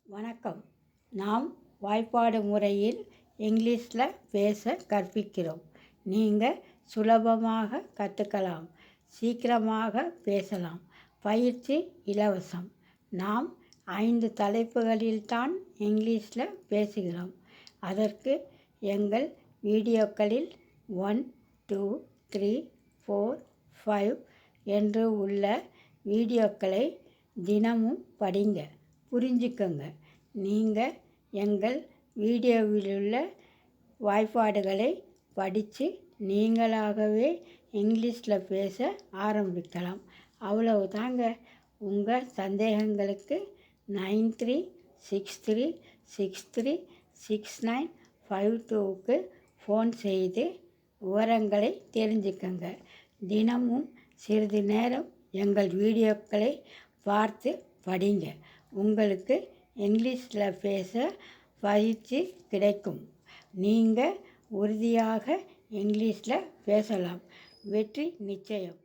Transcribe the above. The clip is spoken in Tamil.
வணக்கம். நாம் வாய்ப்பாடு முறையில் இங்கிலீஷில் பேச கற்பிக்கிறோம். நீங்கள் சுலபமாக கற்றுக்கலாம், சீக்கிரமாக பேசலாம். பயிற்சி இலவசம். நாம் 5 தலைப்புகளில்தான் இங்கிலீஷில் பேசுகிறோம். அதற்கு எங்கள் வீடியோக்களில் 1, 2, 3, 4, 5 என்று உள்ள வீடியோக்களை தினமும் படிங்க, புரிஞ்சுக்கங்க. நீங்கள் எங்கள் வீடியோவிலுள்ள வாய்ப்பாடுகளை படித்து நீங்களாகவே இங்கிலீஷில் பேச ஆரம்பிக்கலாம். அவ்வளவு தாங்க. உங்கள் சந்தேகங்களுக்கு 9363636952க்கு ஃபோன் செய்து விவரங்களை தெரிஞ்சுக்கங்க. தினமும் சிறிது நேரம் எங்கள் வீடியோக்களை பார்த்து படிங்க. உங்களுக்கு இங்கிலீஷில் பேச பயிற்சி கிடைக்கும். நீங்கள் உறுதியாக இங்கிலீஷில் பேசலாம். வெற்றி நிச்சயம்.